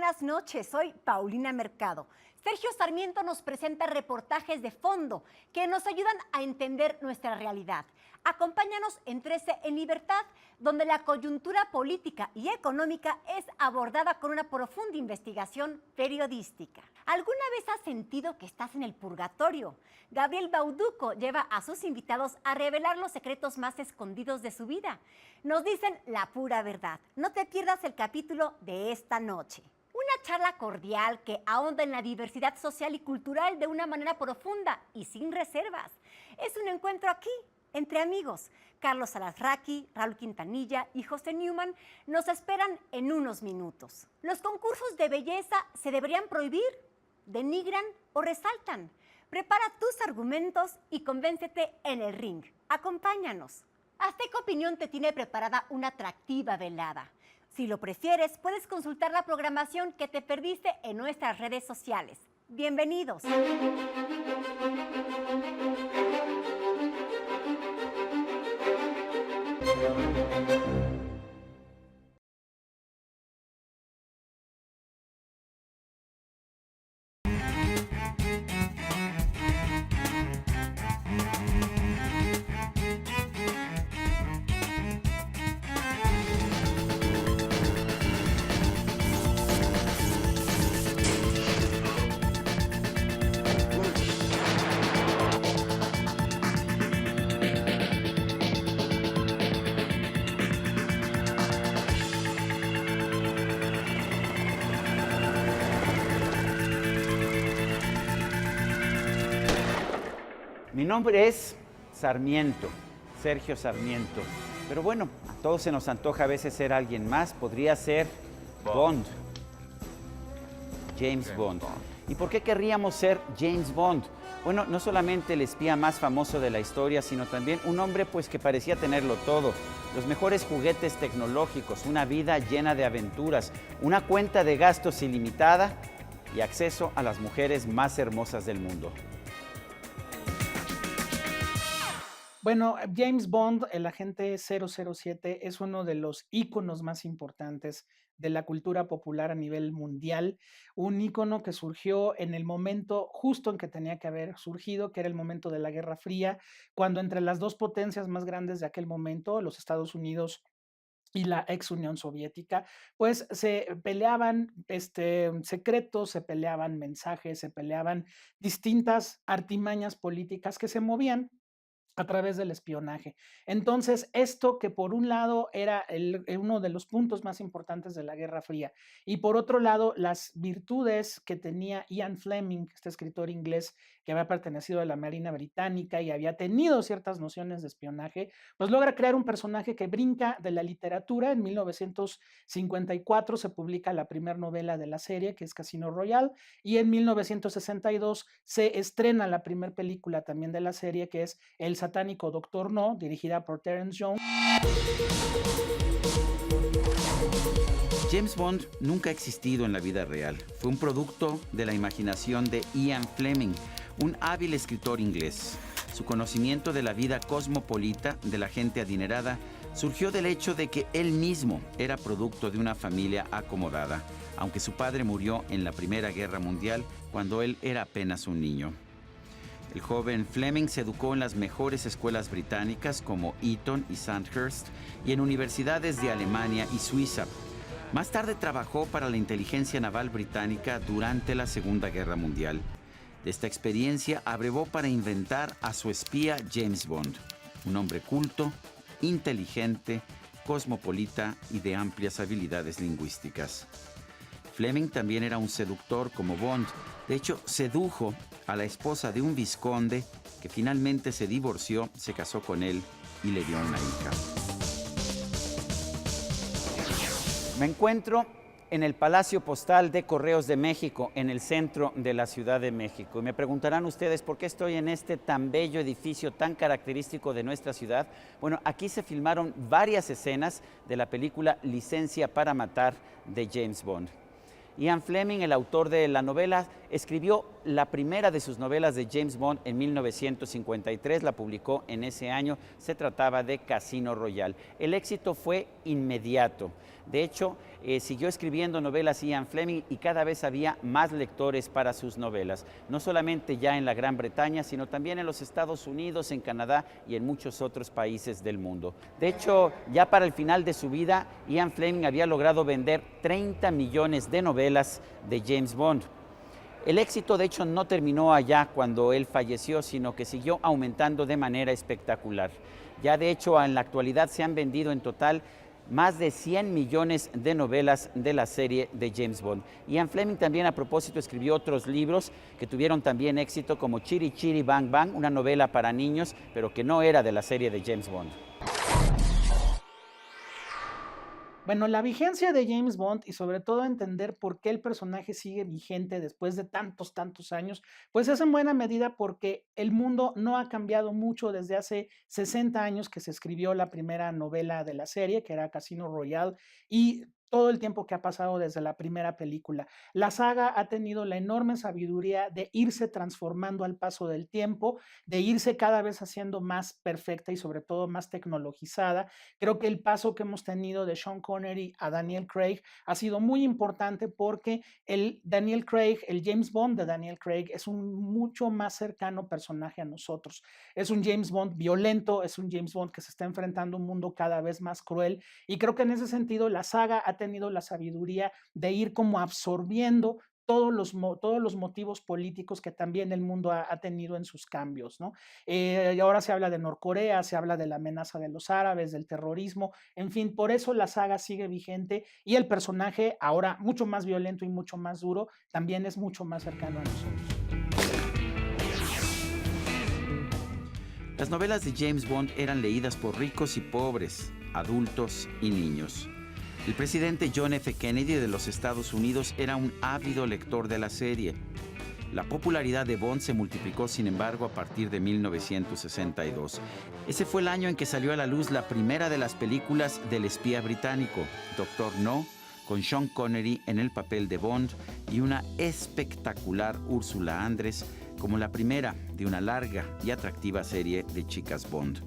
buenas noches. Soy Paulina Mercado. Sergio Sarmiento nos presenta reportajes de fondo que nos ayudan a entender nuestra realidad. Acompáñanos en 13 en Libertad, donde la coyuntura política y económica es abordada con una profunda investigación periodística. ¿Alguna vez has sentido que estás en el purgatorio? Gabriel Bauducco lleva a sus invitados a revelar los secretos más escondidos de su vida. Nos dicen la pura verdad. No te pierdas el capítulo de esta noche. Una charla cordial que ahonda en la diversidad social y cultural de una manera profunda y sin reservas. Es un encuentro aquí, entre amigos. Carlos Alasraqui, Raúl Quintanilla y José Newman nos esperan en unos minutos. ¿Los concursos de belleza se deberían prohibir? ¿Denigran o resaltan? Prepara tus argumentos y convéncete en el ring. Acompáñanos. Azteca Opinión te tiene preparada una atractiva velada. Si lo prefieres, puedes consultar la programación que te perdiste en nuestras redes sociales. Bienvenidos. Mi nombre es Sarmiento, Sergio Sarmiento. Pero bueno, a todos se nos antoja a veces ser alguien más. Podría ser Bond. James Bond. ¿Y por qué querríamos ser James Bond? Bueno, no solamente el espía más famoso de la historia, sino también un hombre pues que parecía tenerlo todo. Los mejores juguetes tecnológicos, una vida llena de aventuras, una cuenta de gastos ilimitada y acceso a las mujeres más hermosas del mundo. Bueno, James Bond, el agente 007, es uno de los íconos más importantes de la cultura popular a nivel mundial, un ícono que surgió en el momento justo en que tenía que haber surgido, que era el momento de la Guerra Fría, cuando entre las dos potencias más grandes de aquel momento, los Estados Unidos y la ex Unión Soviética, pues se peleaban secretos, se peleaban mensajes, se peleaban distintas artimañas políticas que se movían a través del espionaje. Entonces, esto que por un lado era uno de los puntos más importantes de la Guerra Fría y por otro lado, las virtudes que tenía Ian Fleming, este escritor inglés que había pertenecido a la Marina Británica y había tenido ciertas nociones de espionaje, pues logra crear un personaje que brinca de la literatura. En 1954 se publica la primera novela de la serie, que es Casino Royale, y en 1962 se estrena la primera película también de la serie, que es El satánico Doctor No, dirigida por Terence Young. James Bond nunca ha existido en la vida real. Fue un producto de la imaginación de Ian Fleming, un hábil escritor inglés. Su conocimiento de la vida cosmopolita de la gente adinerada surgió del hecho de que él mismo era producto de una familia acomodada, aunque su padre murió en la Primera Guerra Mundial cuando él era apenas un niño. El joven Fleming se educó en las mejores escuelas británicas como Eton y Sandhurst y en universidades de Alemania y Suiza. Más tarde trabajó para la inteligencia naval británica durante la Segunda Guerra Mundial. De esta experiencia abrevó para inventar a su espía James Bond, un hombre culto, inteligente, cosmopolita y de amplias habilidades lingüísticas. Fleming también era un seductor como Bond. De hecho, sedujo a la esposa de un vizconde que finalmente se divorció, se casó con él y le dio una hija. Me encuentro en el Palacio Postal de Correos de México, en el centro de la Ciudad de México. Y me preguntarán ustedes por qué estoy en este tan bello edificio, tan característico de nuestra ciudad. Bueno, aquí se filmaron varias escenas de la película Licencia para Matar de James Bond. Ian Fleming, el autor de la novela, escribió la primera de sus novelas de James Bond en 1953, la publicó en ese año, se trataba de Casino Royale. El éxito fue inmediato. De hecho, siguió escribiendo novelas Ian Fleming y cada vez había más lectores para sus novelas, no solamente ya en la Gran Bretaña, sino también en los Estados Unidos, en Canadá y en muchos otros países del mundo. De hecho, ya para el final de su vida, Ian Fleming había logrado vender 30 millones de novelas de James Bond. El éxito, de hecho, no terminó allá cuando él falleció, sino que siguió aumentando de manera espectacular. Ya, de hecho, en la actualidad se han vendido en total más de 100 millones de novelas de la serie de James Bond. Ian Fleming también, a propósito, escribió otros libros que tuvieron también éxito, como Chitty Chitty Bang Bang, una novela para niños, pero que no era de la serie de James Bond. Bueno, la vigencia de James Bond y sobre todo entender por qué el personaje sigue vigente después de tantos años, pues es en buena medida porque el mundo no ha cambiado mucho desde hace 60 años que se escribió la primera novela de la serie, que era Casino Royale, y todo el tiempo que ha pasado desde la primera película. La saga ha tenido la enorme sabiduría de irse transformando al paso del tiempo, de irse cada vez haciendo más perfecta y sobre todo más tecnologizada. Creo que el paso que hemos tenido de Sean Connery a Daniel Craig ha sido muy importante porque el Daniel Craig, el James Bond de Daniel Craig, es un mucho más cercano personaje a nosotros. Es un James Bond violento, es un James Bond que se está enfrentando a un mundo cada vez más cruel, y creo que en ese sentido la saga ha tenido la sabiduría de ir como absorbiendo todos los motivos políticos que también el mundo ha tenido en sus cambios, ¿no? Y ahora se habla de Norcorea, se habla de la amenaza de los árabes, del terrorismo, en fin, por eso la saga sigue vigente y el personaje, ahora mucho más violento y mucho más duro, también es mucho más cercano a nosotros. Las novelas de James Bond eran leídas por ricos y pobres, adultos y niños. El presidente John F. Kennedy de los Estados Unidos era un ávido lector de la serie. La popularidad de Bond se multiplicó, sin embargo, a partir de 1962. Ese fue el año en que salió a la luz la primera de las películas del espía británico, Doctor No, con Sean Connery en el papel de Bond y una espectacular Úrsula Andress como la primera de una larga y atractiva serie de chicas Bond.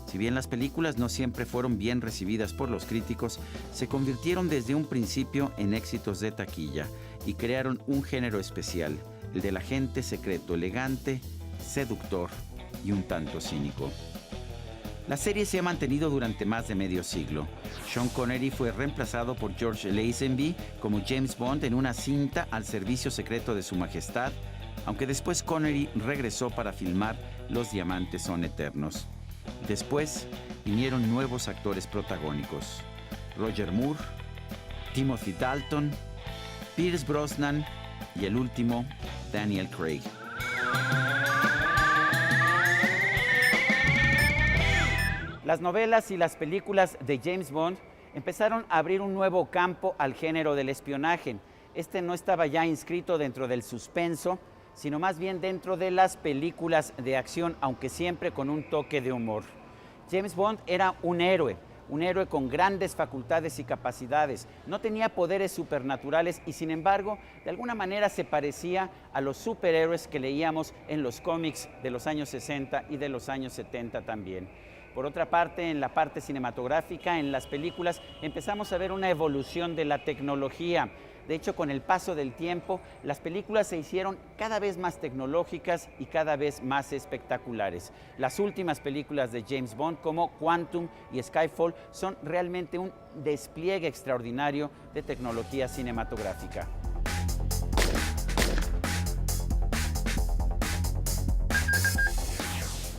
Si bien las películas no siempre fueron bien recibidas por los críticos, se convirtieron desde un principio en éxitos de taquilla y crearon un género especial, el del agente secreto elegante, seductor y un tanto cínico. La serie se ha mantenido durante más de medio siglo. Sean Connery fue reemplazado por George Lazenby como James Bond en una cinta al servicio secreto de Su Majestad, aunque después Connery regresó para filmar Los Diamantes Son Eternos. Después vinieron nuevos actores protagónicos: Roger Moore, Timothy Dalton, Pierce Brosnan y el último, Daniel Craig. Las novelas y las películas de James Bond empezaron a abrir un nuevo campo al género del espionaje. Este no estaba ya inscrito dentro del suspenso, sino más bien dentro de las películas de acción, aunque siempre con un toque de humor. James Bond era un héroe con grandes facultades y capacidades. No tenía poderes supernaturales y, sin embargo, de alguna manera se parecía a los superhéroes que leíamos en los cómics de los años 60 y de los años 70 también. Por otra parte, en la parte cinematográfica, en las películas, empezamos a ver una evolución de la tecnología. De hecho, con el paso del tiempo, las películas se hicieron cada vez más tecnológicas y cada vez más espectaculares. Las últimas películas de James Bond, como Quantum y Skyfall, son realmente un despliegue extraordinario de tecnología cinematográfica.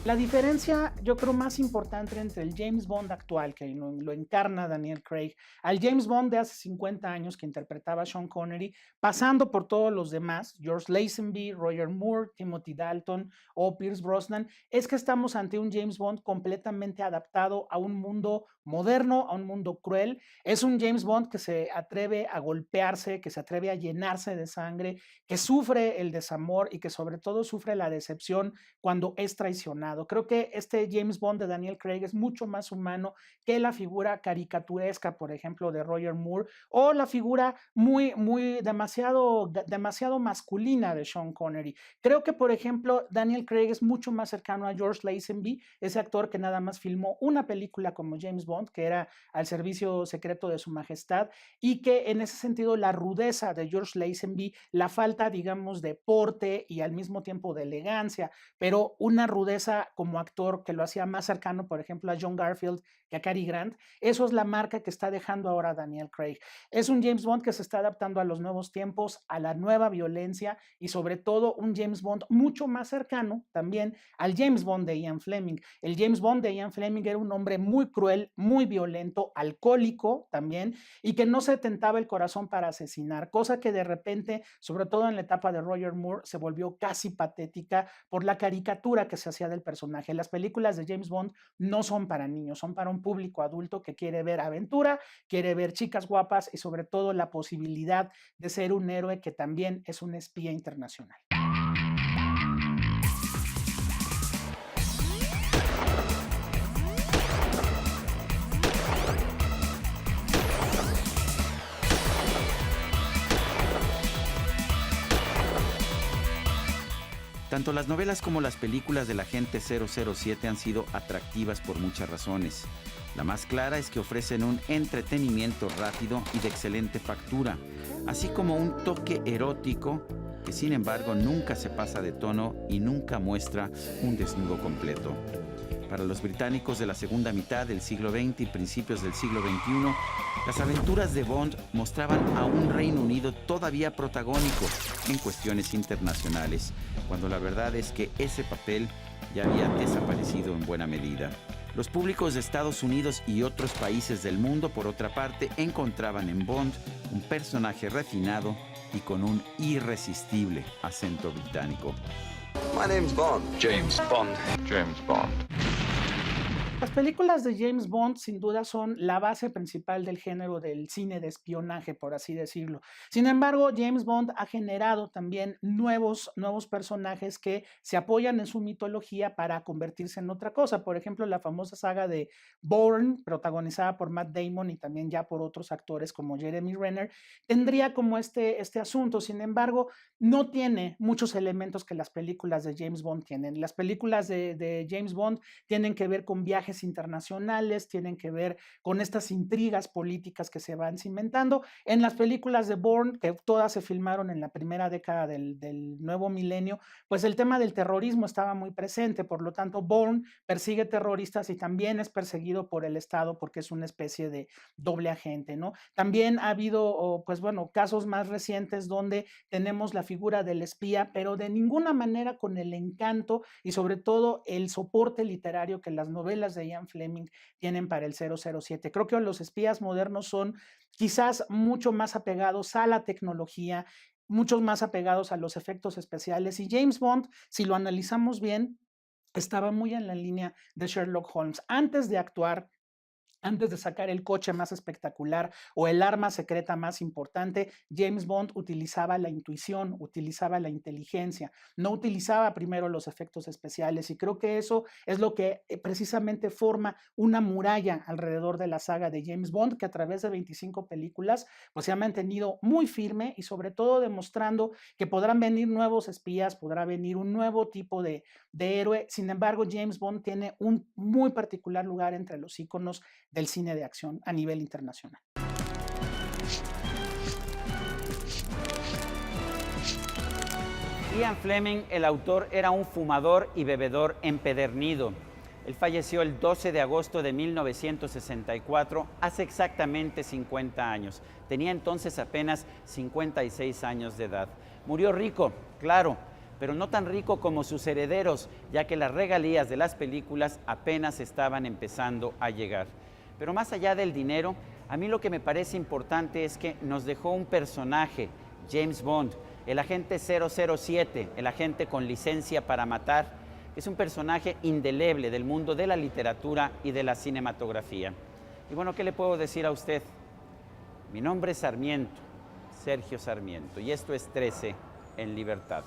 La diferencia, yo creo, más importante entre el James Bond actual, que lo encarna Daniel Craig, al James Bond de hace 50 años que interpretaba Sean Connery, pasando por todos los demás, George Lazenby, Roger Moore, Timothy Dalton o Pierce Brosnan, es que estamos ante un James Bond completamente adaptado a un mundo moderno, a un mundo cruel. Es un James Bond que se atreve a golpearse, que se atreve a llenarse de sangre, que sufre el desamor y que sobre todo sufre la decepción cuando es traicionado. animado. Creo que este James Bond de Daniel Craig es mucho más humano que la figura caricaturesca, por ejemplo, de Roger Moore, o la figura demasiado masculina de Sean Connery. Creo que, por ejemplo, Daniel Craig es mucho más cercano a George Lazenby, ese actor que nada más filmó una película como James Bond, que era Al servicio secreto de su majestad, y que en ese sentido la rudeza de George Lazenby, la falta, digamos, de porte y al mismo tiempo de elegancia, pero una rudeza como actor que lo hacía más cercano, por ejemplo, a John Garfield que a Cary Grant, eso es la marca que está dejando ahora Daniel Craig. Es un James Bond que se está adaptando a los nuevos tiempos, a la nueva violencia y sobre todo un James Bond mucho más cercano también al James Bond de Ian Fleming. El James Bond de Ian Fleming era un hombre muy cruel, muy violento, alcohólico también, y que no se tentaba el corazón para asesinar, cosa que de repente, sobre todo en la etapa de Roger Moore, se volvió casi patética por la caricatura que se hacía del personaje. Las películas de James Bond no son para niños, son para un público adulto que quiere ver aventura, quiere ver chicas guapas y sobre todo la posibilidad de ser un héroe que también es un espía internacional. Tanto las novelas como las películas del agente 007 han sido atractivas por muchas razones. La más clara es que ofrecen un entretenimiento rápido y de excelente factura, así como un toque erótico que sin embargo nunca se pasa de tono y nunca muestra un desnudo completo. Para los británicos de la segunda mitad del siglo XX y principios del siglo XXI, las aventuras de Bond mostraban a un Reino Unido todavía protagónico en cuestiones internacionales, cuando la verdad es que ese papel ya había desaparecido en buena medida. Los públicos de Estados Unidos y otros países del mundo, por otra parte, encontraban en Bond un personaje refinado y con un irresistible acento británico. My name's Bond. James Bond. James Bond. Las películas de James Bond sin duda son la base principal del género del cine de espionaje, por así decirlo. Sin embargo, James Bond ha generado también nuevos personajes que se apoyan en su mitología para convertirse en otra cosa. Por ejemplo, la famosa saga de Bourne, protagonizada por Matt Damon y también ya por otros actores como Jeremy Renner, tendría como este asunto. Sin embargo, no tiene muchos elementos que las películas de James Bond tienen. Las películas de James Bond tienen que ver con viajes internacionales, tienen que ver con estas intrigas políticas que se van cimentando. En las películas de Bourne, que todas se filmaron en la primera década del nuevo milenio, pues el tema del terrorismo estaba muy presente, por lo tanto Bourne persigue terroristas y también es perseguido por el Estado porque es una especie de doble agente, ¿no? También ha habido, pues bueno, casos más recientes donde tenemos la figura del espía, pero de ninguna manera con el encanto y sobre todo el soporte literario que las novelas de Ian Fleming tienen para el 007. Creo que los espías modernos son quizás mucho más apegados a la tecnología, muchos más apegados a los efectos especiales, y James Bond, si lo analizamos bien, estaba muy en la línea de Sherlock Holmes. Antes de actuar, antes de sacar el coche más espectacular o el arma secreta más importante, James Bond utilizaba la intuición, utilizaba la inteligencia, no utilizaba primero los efectos especiales, y creo que eso es lo que precisamente forma una muralla alrededor de la saga de James Bond, que a través de 25 películas pues se ha mantenido muy firme y sobre todo demostrando que podrán venir nuevos espías, podrá venir un nuevo tipo de héroe. Sin embargo, James Bond tiene un muy particular lugar entre los íconos del cine de acción a nivel internacional. Ian Fleming, el autor, era un fumador y bebedor empedernido. Él falleció el 12 de agosto de 1964, hace exactamente 50 años. Tenía entonces apenas 56 años de edad. Murió rico, claro, pero no tan rico como sus herederos, ya que las regalías de las películas apenas estaban empezando a llegar. Pero más allá del dinero, a mí lo que me parece importante es que nos dejó un personaje, James Bond, el agente 007, el agente con licencia para matar. Es un personaje indeleble del mundo de la literatura y de la cinematografía. Y bueno, ¿qué le puedo decir a usted? Mi nombre es Sarmiento, Sergio Sarmiento, y esto es 13 en Libertad.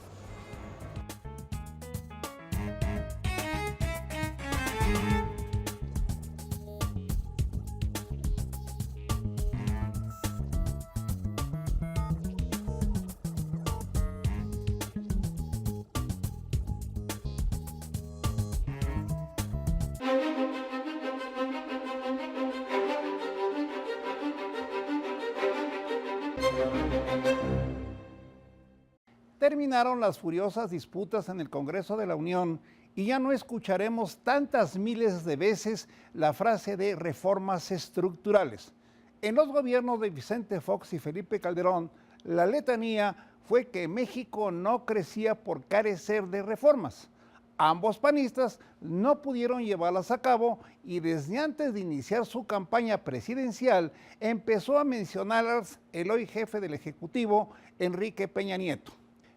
Terminaron las furiosas disputas en el Congreso de la Unión y ya no escucharemos tantas miles de veces la frase de reformas estructurales. En los gobiernos de Vicente Fox y Felipe Calderón, la letanía fue que México no crecía por carecer de reformas. Ambos panistas no pudieron llevarlas a cabo y desde antes de iniciar su campaña presidencial empezó a mencionarlas el hoy jefe del Ejecutivo, Enrique Peña Nieto.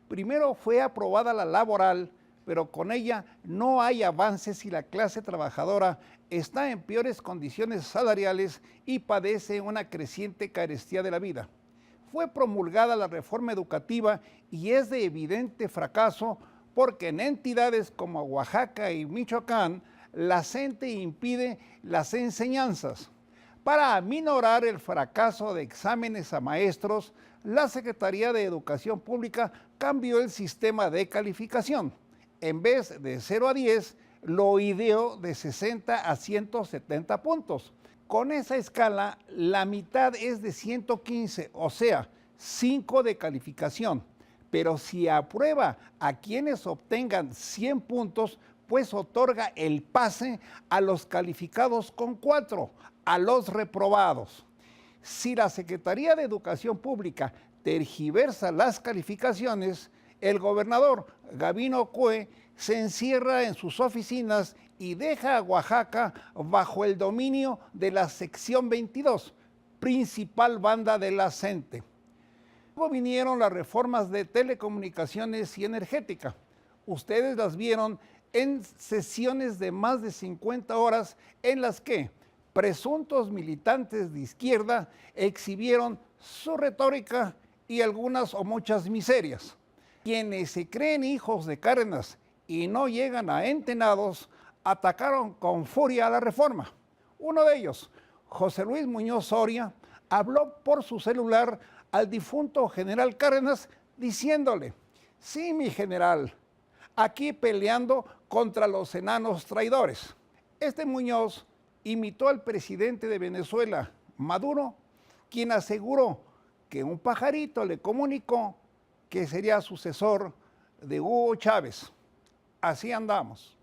Primero fue aprobada la laboral, pero con ella no hay avances y la clase trabajadora está en peores condiciones salariales y padece una creciente carestía de la vida. Fue promulgada la reforma educativa y es de evidente fracaso porque en entidades como Oaxaca y Michoacán, la CENTE impide las enseñanzas. Para aminorar el fracaso de exámenes a maestros, la Secretaría de Educación Pública cambió el sistema de calificación. En vez de 0 a 10, lo ideó de 60 a 170 puntos. Con esa escala, la mitad es de 115, o sea, 5 de calificación. Pero si aprueba a quienes obtengan 100 puntos, pues otorga el pase a los calificados con 4, a los reprobados. Si la Secretaría de Educación Pública tergiversa las calificaciones, el gobernador Gabino Cue se encierra en sus oficinas y deja a Oaxaca bajo el dominio de la sección 22, principal banda de la CENTE. Luego vinieron las reformas de telecomunicaciones y energética. Ustedes las vieron en sesiones de más de 50 horas en las que presuntos militantes de izquierda exhibieron su retórica y algunas o muchas miserias. Quienes se creen hijos de Cárdenas y no llegan a entenados, atacaron con furia a la reforma. Uno de ellos, José Luis Muñoz Soria, habló por su celular al difunto general Cárdenas diciéndole: sí, mi general, aquí peleando contra los enanos traidores. Este Muñoz imitó al presidente de Venezuela, Maduro, quien aseguró que un pajarito le comunicó que sería sucesor de Hugo Chávez. Así andamos.